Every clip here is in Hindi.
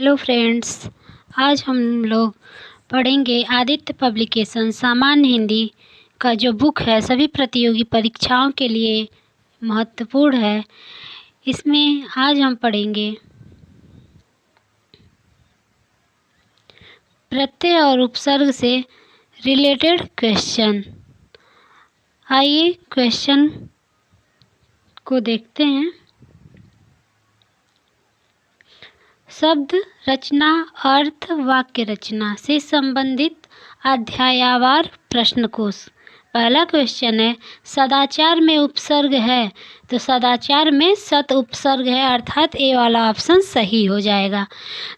हेलो फ्रेंड्स, आज हम लोग पढ़ेंगे आदित्य पब्लिकेशन सामान्य हिंदी का जो बुक है सभी प्रतियोगी परीक्षाओं के लिए महत्वपूर्ण है। इसमें आज हम पढ़ेंगे प्रत्यय और उपसर्ग से रिलेटेड क्वेश्चन। आइए क्वेश्चन को देखते हैं। शब्द रचना, अर्थ, वाक्य रचना से संबंधित अध्यायवार प्रश्नकोश। पहला क्वेश्चन है, सदाचार में उपसर्ग है तो सदाचार में सत उपसर्ग है, अर्थात ए वाला ऑप्शन सही हो जाएगा।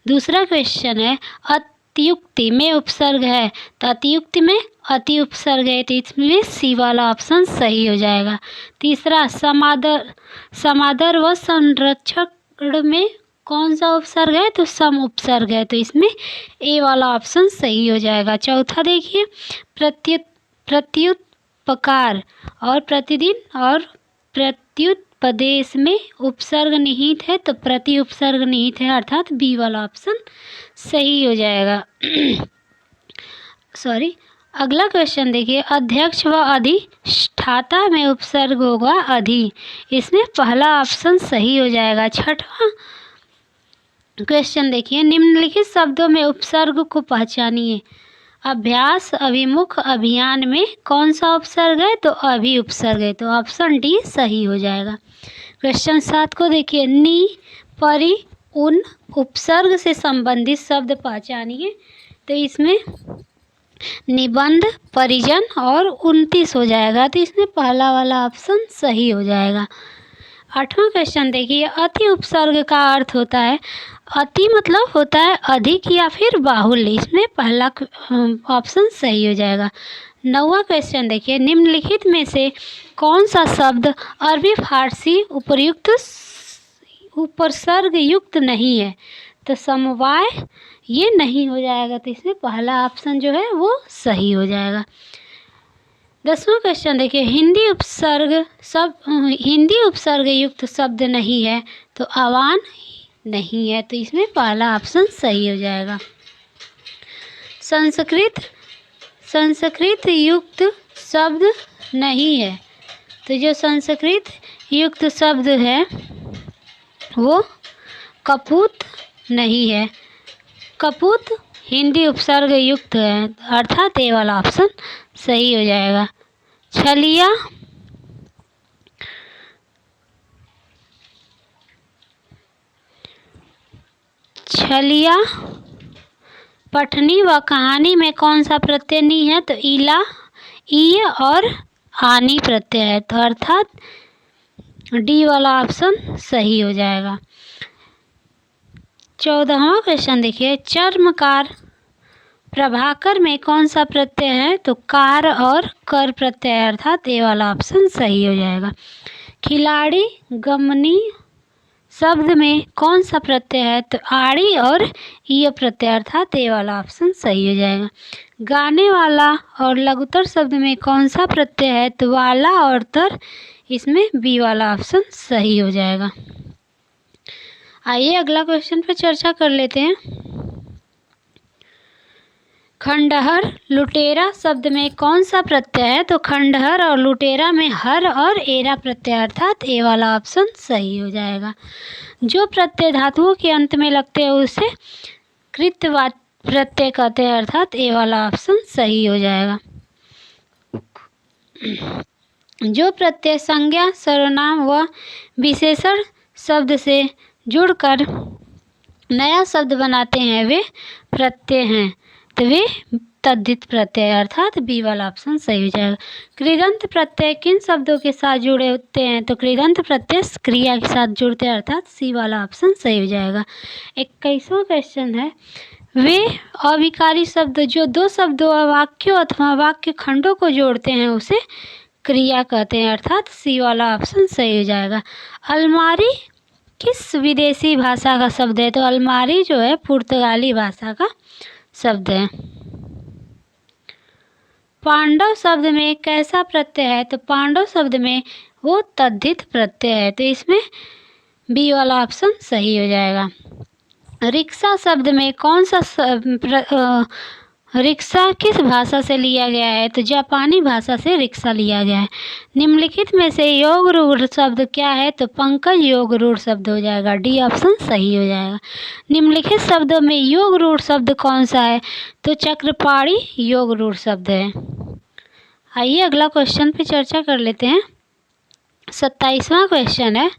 दूसरा क्वेश्चन है, अतियुक्ति में उपसर्ग है तो अतियुक्ति में अति उपसर्ग है, तो इसमें सी वाला ऑप्शन सही हो जाएगा। तीसरा, समादर व संरक्षण में कौन सा उपसर्ग है तो सम उपसर्ग है, तो इसमें ए वाला ऑप्शन सही हो जाएगा। चौथा देखिए, प्रत्युत्पकार और प्रतिदिन और प्रत्युत्पदेश में उपसर्ग निहित है तो प्रति उपसर्ग निहित है, अर्थात बी वाला ऑप्शन सही हो जाएगा। अगला क्वेश्चन देखिए, अध्यक्ष व अधिष्ठाता में उपसर्ग होगा अधि, इसमें पहला ऑप्शन सही हो जाएगा। छठवां क्वेश्चन देखिए, निम्नलिखित शब्दों में उपसर्ग को पहचानिए। अभ्यास, अभिमुख, अभियान में कौन सा उपसर्ग है तो अभि उपसर्ग है, तो ऑप्शन डी सही हो जाएगा। क्वेश्चन 7 को देखिए, नि, परि, उन उपसर्ग से संबंधित शब्द पहचानिए, तो इसमें निबंध, परिजन और 29 हो जाएगा, तो इसमें पहला वाला ऑप्शन सही हो जाएगा। 8वां क्वेश्चन देखिए, अति उपसर्ग का अर्थ होता है, अति मतलब होता है अधिक या फिर बाहुल्य, इसमें पहला ऑप्शन सही हो जाएगा। 9वां क्वेश्चन देखिए, निम्नलिखित में से कौन सा शब्द अरबी फारसी उपसर्ग युक्त नहीं है, तो समवाय ये नहीं हो जाएगा, तो इसमें पहला ऑप्शन जो है वो सही हो जाएगा। 10वां क्वेश्चन देखिए, हिंदी उपसर्ग युक्त शब्द नहीं है तो आवान नहीं है, तो इसमें पहला ऑप्शन सही हो जाएगा। संस्कृत युक्त शब्द नहीं है, तो जो संस्कृत युक्त शब्द है वो कपूत नहीं है। कपूत हिंदी उपसर्ग युक्त है, अर्थात ए वाला ऑप्शन सही हो जाएगा। छलिया, पठनी व कहानी में कौन सा प्रत्यय नहीं है तो इला, ई और आनी प्रत्यय है, तो अर्थात डी वाला ऑप्शन सही हो जाएगा। 14वां क्वेश्चन देखिए, चर्मकार प्रभाकर में कौन सा प्रत्यय है तो कार और कर प्रत्यय, अर्थात ए वाला ऑप्शन सही हो जाएगा। खिलाड़ी, गमनी शब्द में कौन सा प्रत्यय है तो आड़ी और ये प्रत्यय, अर्थात ए वाला ऑप्शन सही हो जाएगा। गाने वाला और लघुतर शब्द में कौन सा प्रत्यय है तो वाला और तर, इसमें बी वाला ऑप्शन सही हो जाएगा। आइए अगला क्वेश्चन पर चर्चा कर लेते हैं। खंडहर, लुटेरा शब्द में कौन सा प्रत्यय है तो खंडहर और लुटेरा में हर और एरा प्रत्यय, अर्थात ए वाला ऑप्शन सही हो जाएगा। जो प्रत्यय धातुओं के अंत में लगते हैं उसे कृतवाद प्रत्यय कहते हैं, अर्थात ए वाला ऑप्शन सही हो जाएगा। जो प्रत्यय संज्ञा, सर्वनाम व विशेषण शब्द से जुड़कर नया शब्द बनाते हैं वे प्रत्यय हैं, तो वे तद्धित प्रत्यय, अर्थात बी वाला ऑप्शन सही हो जाएगा। कृदंत प्रत्यय किन शब्दों के साथ जुड़े होते हैं तो कृदंत प्रत्यय क्रिया के साथ जुड़ते हैं, अर्थात सी वाला ऑप्शन सही हो जाएगा। 21वां क्वेश्चन है, वे अविकारी शब्द जो दो शब्दों वाक्यों अथवा वाक्य खंडों को जोड़ते हैं उसे क्रिया कहते हैं, अर्थात सी वाला ऑप्शन सही हो जाएगा। अलमारी किस विदेशी भाषा का शब्द है तो अलमारी जो है पुर्तगाली भाषा का शब्द है। पांडव शब्द में कैसा प्रत्यय है तो पांडव शब्द में वो तद्धित प्रत्यय है, तो इसमें बी वाला ऑप्शन सही हो जाएगा। रिक्शा शब्द में कौन सा रिक्शा किस भाषा से लिया गया है? तो जापानी भाषा से रिक्शा लिया गया है। निम्नलिखित में से योग रूढ़ शब्द क्या है? तो पंकज योग रूढ़ शब्द हो जाएगा, डी ऑप्शन सही हो जाएगा। निम्नलिखित शब्दों में योग रूढ़ शब्द कौन सा है? तो चक्रपाणी योग रूढ़ शब्द है। आइए अगला क्वेश्चन पे चर्चा कर लेते हैं। 27वां क्वेश्चन है,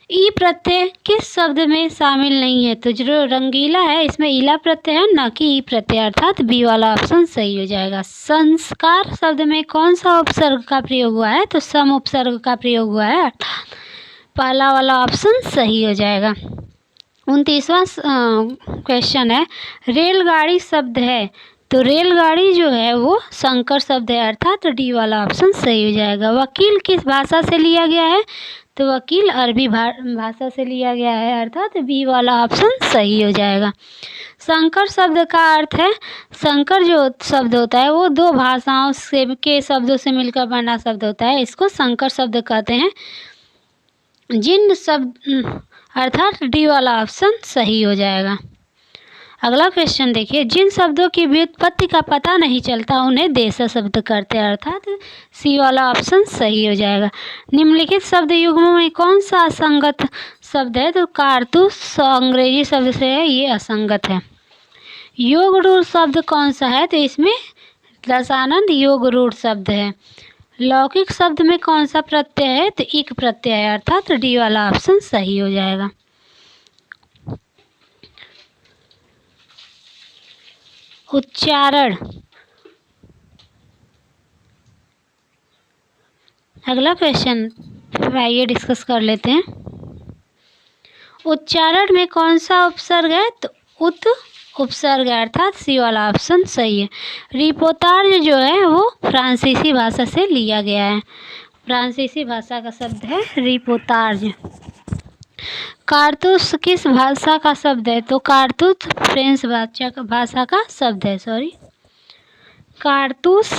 ई प्रत्यय किस शब्द में शामिल नहीं है? तो जो रंगीला है इसमें इला प्रत्यय है, ना कि ई प्रत्यय, अर्थात बी वाला ऑप्शन सही हो जाएगा। संस्कार शब्द में कौन सा उपसर्ग का प्रयोग हुआ है? तो सम उपसर्ग का प्रयोग हुआ है, अर्थात पहला वाला ऑप्शन सही हो जाएगा। 29वां क्वेश्चन है, रेलगाड़ी शब्द है, तो रेलगाड़ी जो है वो संकर शब्द है, अर्थात डी वाला ऑप्शन सही हो जाएगा। वकील किस भाषा से लिया गया है? तो वकील अरबी भाषा से लिया गया है, अर्थात बी वाला ऑप्शन सही हो जाएगा। संकर शब्द का अर्थ है, संकर जो शब्द होता है वो दो भाषाओं से के शब्दों से मिलकर बना शब्द होता है, इसको संकर शब्द कहते हैं। जिन शब्द अर्थात डी वाला ऑप्शन सही हो जाएगा। अगला क्वेश्चन देखिए, जिन शब्दों की व्युत्पत्ति का पता नहीं चलता उन्हें देशज शब्द करते हैं, अर्थात सी वाला ऑप्शन सही हो जाएगा। निम्नलिखित शब्द युग्मों में कौन सा असंगत शब्द है? तो कारतूस अंग्रेजी शब्द से है, ये असंगत है। योग रूढ़ शब्द कौन सा है? तो इसमें रसानंद योग रूढ़ शब्द है। लौकिक शब्द में कौन सा प्रत्यय है? तो इक प्रत्यय है, अर्थात डी वाला ऑप्शन सही हो जाएगा। उच्चारण, अगला क्वेश्चन आइए डिस्कस कर लेते हैं। उच्चारण में कौन सा उपसर्ग है? तो उत उपसर्ग है, अर्थात सी वाला ऑप्शन सही है। रिपोर्टाज जो है वो फ्रांसीसी भाषा से लिया गया है, फ्रांसीसी भाषा का शब्द है रिपोर्टाज। कारतूस किस भाषा का शब्द है? तो कारतूस फ्रेंच भाषा का शब्द है, कारतूस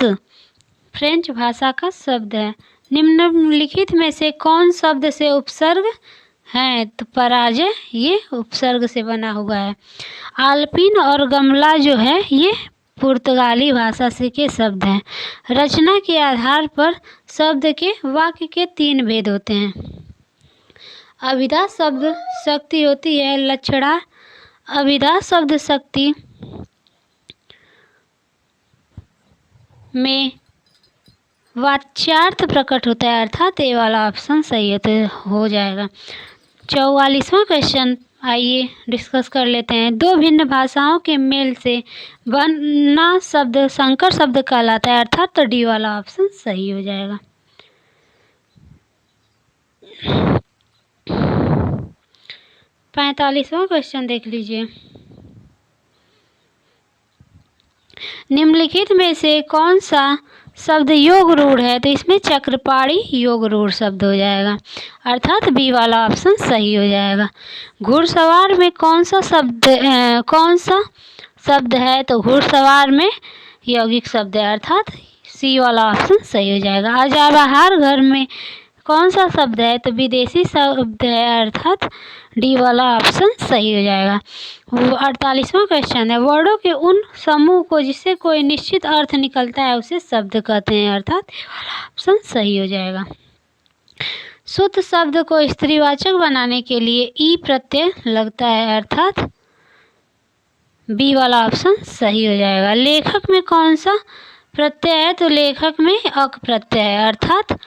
फ्रेंच भाषा का शब्द है। निम्नलिखित में से कौन शब्द से उपसर्ग है? तो पराजय ये उपसर्ग से बना हुआ है। आल्पिन और गमला जो है ये पुर्तगाली भाषा से के शब्द हैं। रचना के आधार पर शब्द के वाक्य के 3 भेद होते हैं। अभिधा शब्द शक्ति होती है, लक्षणा अभिधा शब्द शक्ति में वाच्यार्थ प्रकट होता है, अर्थात ए वाला ऑप्शन सही हो जाएगा। 44वां क्वेश्चन आइए डिस्कस कर लेते हैं। दो भिन्न भाषाओं के मेल से बना शब्द संकर शब्द कहलाता है, अर्थात तो डी वाला ऑप्शन सही हो जाएगा। 45वां क्वेश्चन देख लीजिए। निम्नलिखित में से कौन सा शब्द योग रूढ़ है? तो इसमें चक्रपाणी योग रूढ़ शब्द हो जाएगा, अर्थात बी वाला ऑप्शन सही हो जाएगा। घुड़सवार में कौन सा शब्द है? तो घुड़सवार में यौगिक शब्द है, अर्थात सी वाला ऑप्शन सही हो जाएगा। अजाबाहार घर में कौन सा शब्द है? तो विदेशी शब्द है, अर्थात डी वाला ऑप्शन सही हो जाएगा। 48वां क्वेश्चन है, वर्डों के उन समूह को जिससे कोई निश्चित अर्थ निकलता है उसे शब्द कहते हैं, अर्थात ए वाला ऑप्शन सही हो जाएगा। शुद्ध शब्द को स्त्रीवाचक बनाने के लिए ई प्रत्यय लगता है, अर्थात बी वाला ऑप्शन सही हो जाएगा। लेखक में कौन सा प्रत्यय है? तो लेखक में अक प्रत्यय है, अर्थात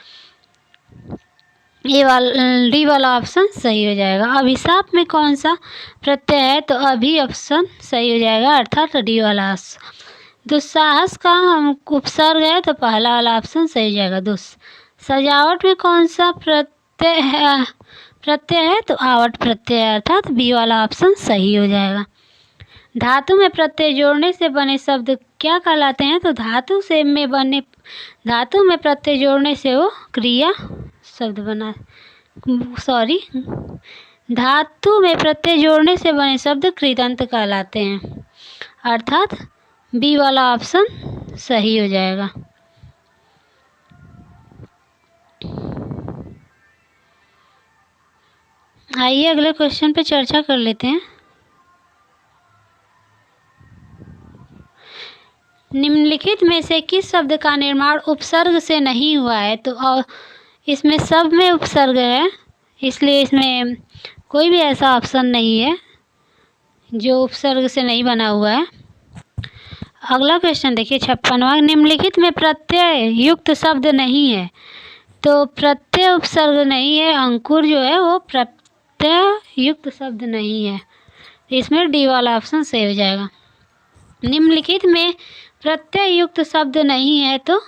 डी वाला ऑप्शन सही हो जाएगा। अभिशाप में कौन सा प्रत्यय है? तो अभी ऑप्शन सही हो जाएगा, अर्थात डी वाला। दुस्साहस का उपसर्ग है, तो पहला वाला ऑप्शन सही हो जाएगा। सजावट में कौन सा प्रत्यय है? तो आवट प्रत्यय है, अर्थात बी वाला ऑप्शन सही हो जाएगा। धातु में प्रत्यय जोड़ने से बने शब्द क्या कहलाते हैं? तो धातु में प्रत्यय जोड़ने से वो क्रिया शब्द धातु में प्रत्यय जोड़ने से बने शब्द कृदंत कहलाते हैं, अर्थात बी वाला ऑप्शन सही हो जाएगा। आइए अगले क्वेश्चन पे चर्चा कर लेते हैं। निम्नलिखित में से किस शब्द का निर्माण उपसर्ग से नहीं हुआ है? तो इसमें सब में उपसर्ग है, इसलिए इसमें कोई भी ऐसा ऑप्शन नहीं है जो उपसर्ग से नहीं बना हुआ है। अगला क्वेश्चन देखिए 56वां। निम्नलिखित में प्रत्यय युक्त शब्द नहीं है। तो प्रत्यय उपसर्ग नहीं है, अंकुर जो है वो प्रत्यय युक्त शब्द नहीं है, इसमें डी वाला ऑप्शन सही हो जाएगा। निम्नलिखित में प्रत्यय युक्त शब्द नहीं है, तो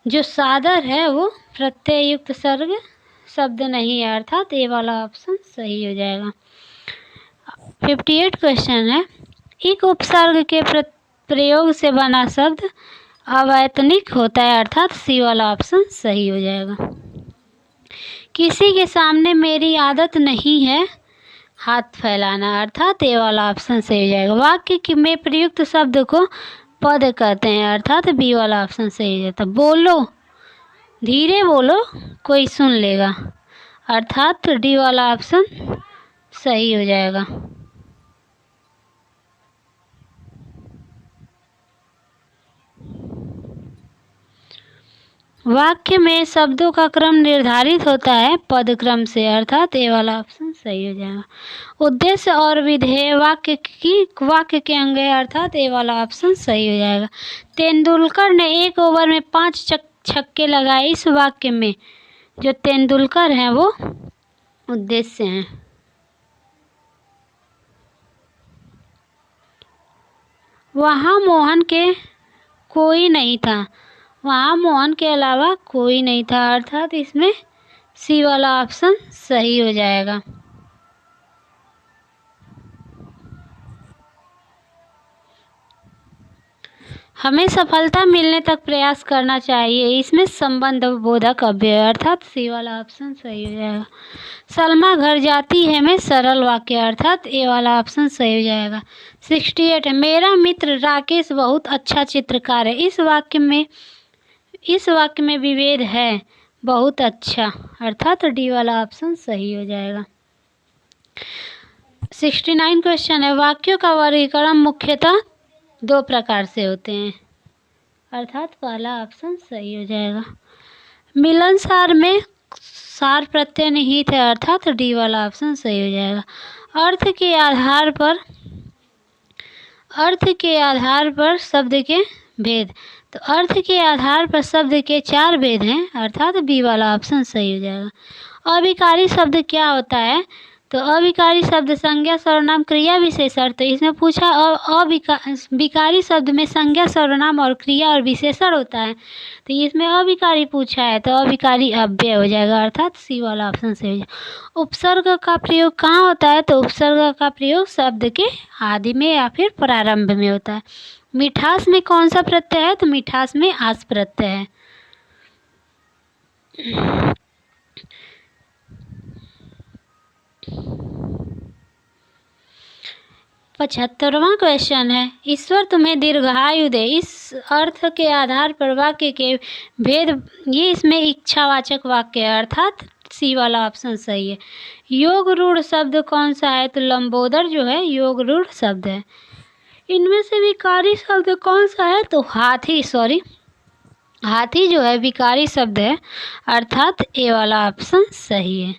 जो सादर है वो प्रत्यय युक्त सर्ग शब्द नहीं है, अर्थात ए वाला ऑप्शन सही हो जाएगा। 58 क्वेश्चन है। एक उपसर्ग के प्रयोग से बना शब्द अवैतनिक होता है, अर्थात सी वाला ऑप्शन सही हो जाएगा। किसी के सामने मेरी आदत नहीं है हाथ फैलाना, अर्थात ए वाला ऑप्शन सही हो जाएगा। वाक्य में प्रयुक्त शब्द को पद कहते हैं, अर्थात बी वाला ऑप्शन सही हो जाता है। बोलो, धीरे बोलो, कोई सुन लेगा, अर्थात डी वाला ऑप्शन सही हो जाएगा। वाक्य में शब्दों का क्रम निर्धारित होता है पद क्रम से, अर्थात ए वाला ऑप्शन सही हो जाएगा। उद्देश्य और विधेय वाक्य के अंग है, अर्थात ए वाला ऑप्शन सही हो जाएगा। तेंदुलकर ने 1 ओवर में 5 छक्के लगाए। इस वाक्य में जो तेंदुलकर हैं वो उद्देश्य हैं। वहाँ मोहन के कोई नहीं था, वहाँ मोहन के अलावा कोई नहीं था, अर्थात इसमें सी वाला ऑप्शन सही हो जाएगा। हमें सफलता मिलने तक प्रयास करना चाहिए, इसमें संबंध बोधक अव्यय, अर्थात सी वाला ऑप्शन सही हो जाएगा। सलमा घर जाती है में सरल वाक्य, अर्थात ए वाला ऑप्शन सही हो जाएगा। 68 मेरा मित्र राकेश बहुत अच्छा चित्रकार है। इस वाक्य में विभेद है बहुत अच्छा, अर्थात डी वाला ऑप्शन सही हो जाएगा। 69 क्वेश्चन है। वाक्यों का वर्गीकरण मुख्यतः 2 प्रकार से होते हैं, अर्थात पहला ऑप्शन सही हो जाएगा। मिलनसार में सार प्रत्यय निहित है, अर्थात डी वाला ऑप्शन सही हो जाएगा। अर्थ के आधार पर शब्द के भेद, तो अर्थ के आधार पर शब्द के 4 भेद हैं, अर्थात बी वाला ऑप्शन सही हो जाएगा। अविकारी शब्द क्या होता है? तो अविकारी शब्द संज्ञा सर्वनाम क्रिया विशेषण, तो इसमें पूछा विकारी शब्द में संज्ञा सर्वनाम और क्रिया और विशेषण होता है, तो इसमें अविकारी पूछा है, तो अविकारी अव्यय हो जाएगा, अर्थात सी वाला ऑप्शन सही हो जाएगा। उपसर्ग का प्रयोग कहाँ होता है? तो उपसर्ग का प्रयोग शब्द के आदि में या फिर प्रारंभ में होता है। मिठास में कौन सा प्रत्यय है? तो मिठास में आस प्रत्यय है। 75वां क्वेश्चन है। ईश्वर तुम्हें दीर्घायु दे। इस अर्थ के आधार पर वाक्य के भेद, ये इसमें इच्छावाचक वाक्य है, अर्थात सी वाला ऑप्शन सही है। योग रूढ़ शब्द कौन सा है? तो लंबोदर जो है योग रूढ़ शब्द है। इनमें से विकारी शब्द कौन सा है? तो हाथी जो है विकारी शब्द है, अर्थात ए वाला ऑप्शन सही है।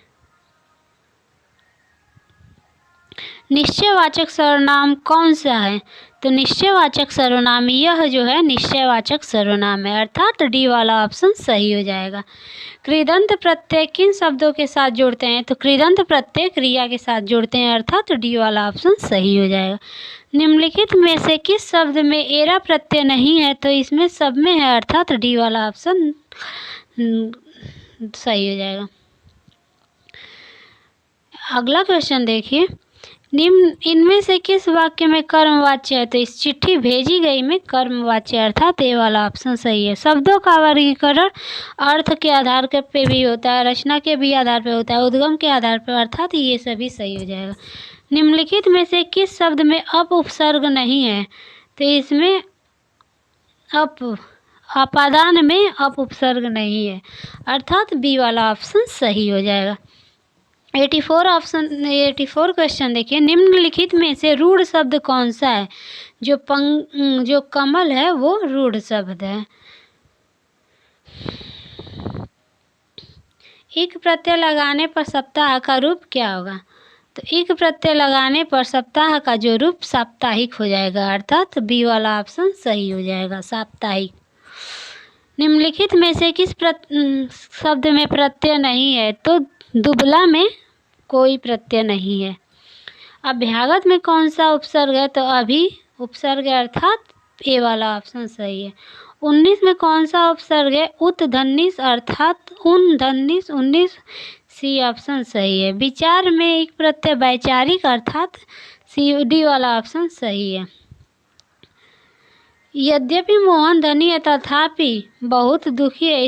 निश्चयवाचक सर्वनाम कौन सा है? तो निश्चयवाचक सर्वनाम यह जो है निश्चयवाचक सर्वनाम है, अर्थात डी वाला ऑप्शन सही हो जाएगा। कृदंत प्रत्यय किन शब्दों के साथ जोड़ते हैं? तो कृदंत प्रत्यय क्रिया के साथ जोड़ते हैं, अर्थात डी वाला ऑप्शन सही हो जाएगा। निम्नलिखित में से किस शब्द में एरा प्रत्यय नहीं है? तो इसमें सब में है, अर्थात डी वाला ऑप्शन सही हो जाएगा। अगला क्वेश्चन देखिए। इनमें से किस वाक्य में कर्मवाच्य है? तो इस चिट्ठी भेजी गई में कर्मवाच्य, अर्थात ए वाला ऑप्शन सही है। शब्दों का वर्गीकरण अर्थ के आधार पे भी होता है, रचना के भी आधार पे होता है, उद्गम के आधार पर, अर्थात ये सभी सही हो जाएगा। निम्नलिखित में से किस शब्द में अप उपसर्ग नहीं है? तो इसमें अपादान में अप उपसर्ग नहीं है, अर्थात बी वाला ऑप्शन सही हो जाएगा। 84 क्वेश्चन देखिए, निम्नलिखित में से रूढ़ शब्द कौन सा है? जो कमल है वो रूढ़ शब्द है। इक प्रत्यय लगाने पर सप्ताह का रूप क्या होगा? तो इक प्रत्यय लगाने पर सप्ताह का जो रूप साप्ताहिक हो जाएगा, अर्थात बी वाला ऑप्शन सही हो जाएगा, साप्ताहिक। निम्नलिखित में से किस शब्द में प्रत्यय नहीं है? तो दुबला में कोई प्रत्यय नहीं है। अभ्यागत में कौन सा उपसर्ग है? तो अभी उपसर्ग है, अर्थात ए वाला ऑप्शन सही है। 19 में कौन सा उपसर्ग है? उत धन्निस अर्थात उन धन्निस 19, सी ऑप्शन सही है। विचार में एक प्रत्यय वैचारिक अर्थात सी डी वाला ऑप्शन सही है। यद्यपि मोहन धनी है तथापि बहुत दुखी है,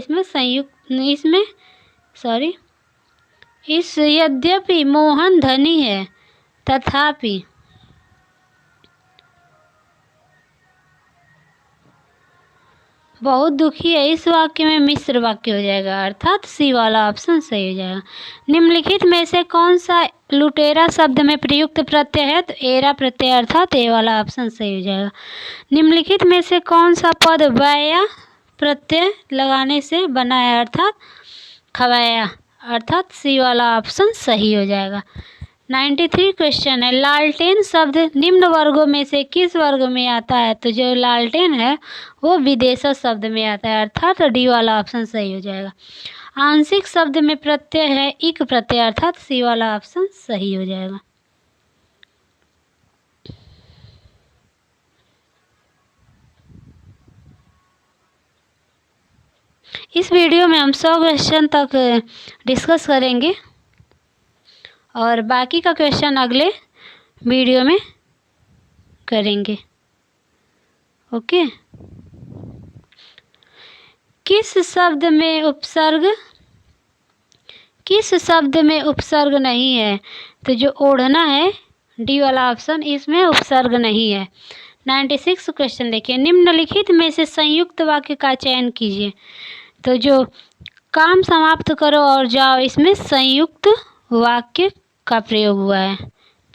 यद्यपि मोहन धनी है तथापि बहुत दुखी है, इस वाक्य में मिश्र वाक्य हो जाएगा, अर्थात सी वाला ऑप्शन सही हो जाएगा। निम्नलिखित में से कौन सा लुटेरा शब्द में प्रयुक्त प्रत्यय है? तो एरा प्रत्यय, अर्थात ए वाला ऑप्शन सही हो जाएगा। निम्नलिखित में से कौन सा पद वया प्रत्यय लगाने से बना है? अर्थात खवाया, अर्थात सी वाला ऑप्शन सही हो जाएगा। 93 क्वेश्चन है, लालटेन शब्द निम्न वर्गों में से किस वर्ग में आता है? तो जो लालटेन है वो विदेशज शब्द में आता है, अर्थात डी वाला ऑप्शन सही हो जाएगा। आंशिक शब्द में प्रत्यय है इक प्रत्यय, अर्थात सी वाला ऑप्शन सही हो जाएगा। इस वीडियो में हम 100 क्वेश्चन तक डिस्कस करेंगे और बाकी का क्वेश्चन अगले वीडियो में करेंगे। ओके। किस शब्द में उपसर्ग नहीं है? तो जो ओढ़ना है, डी वाला ऑप्शन, इसमें उपसर्ग नहीं है। 96 क्वेश्चन देखिए, निम्नलिखित में से संयुक्त वाक्य का चयन कीजिए। तो जो काम समाप्त करो और जाओ, इसमें संयुक्त वाक्य का प्रयोग हुआ है,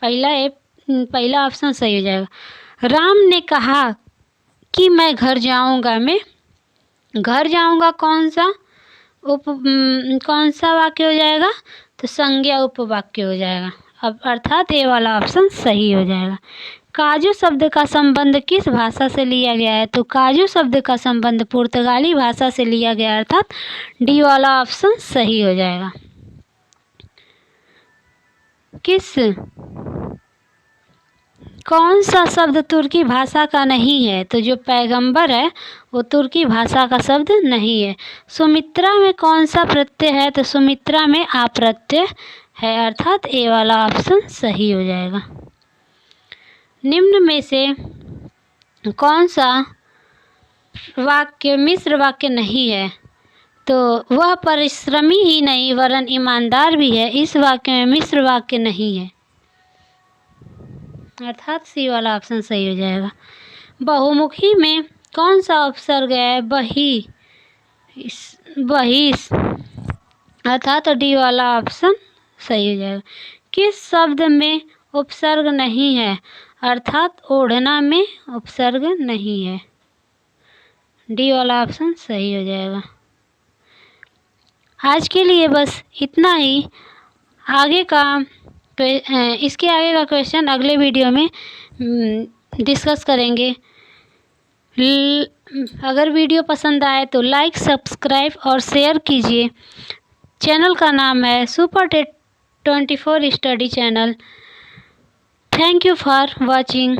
पहला ऑप्शन सही हो जाएगा। राम ने कहा कि मैं घर जाऊंगा, मैं घर जाऊंगा कौन सा वाक्य हो जाएगा? तो संज्ञा उपवाक्य हो जाएगा, अब अर्थात ए वाला ऑप्शन सही हो जाएगा। काजू शब्द का संबंध किस भाषा से लिया गया है? तो काजू शब्द का संबंध पुर्तगाली भाषा से लिया गया, अर्थात डी वाला ऑप्शन सही हो जाएगा। कौन सा शब्द तुर्की भाषा का नहीं है? तो जो पैगंबर है वो तुर्की भाषा का शब्द नहीं है। सुमित्रा में कौन सा प्रत्यय है? तो सुमित्रा में आ प्रत्यय है, अर्थात ए वाला ऑप्शन सही हो जाएगा। निम्न में से कौन सा वाक्य मिश्र वाक्य नहीं है? तो वह परिश्रमी ही नहीं वरन ईमानदार भी है, इस वाक्य में मिश्र वाक्य नहीं है, अर्थात सी वाला ऑप्शन सही हो जाएगा। बहुमुखी में कौन सा उपसर्ग है? बहिस, अर्थात डी वाला ऑप्शन सही हो जाएगा। किस शब्द में उपसर्ग नहीं है? अर्थात ओढ़ना में उपसर्ग नहीं है, डी वाला ऑप्शन सही हो जाएगा। आज के लिए बस इतना ही। इसके आगे का क्वेश्चन अगले वीडियो में डिस्कस करेंगे। अगर वीडियो पसंद आए तो लाइक, सब्सक्राइब और शेयर कीजिए। चैनल का नाम है super TET 24 study channel. Thank you for watching.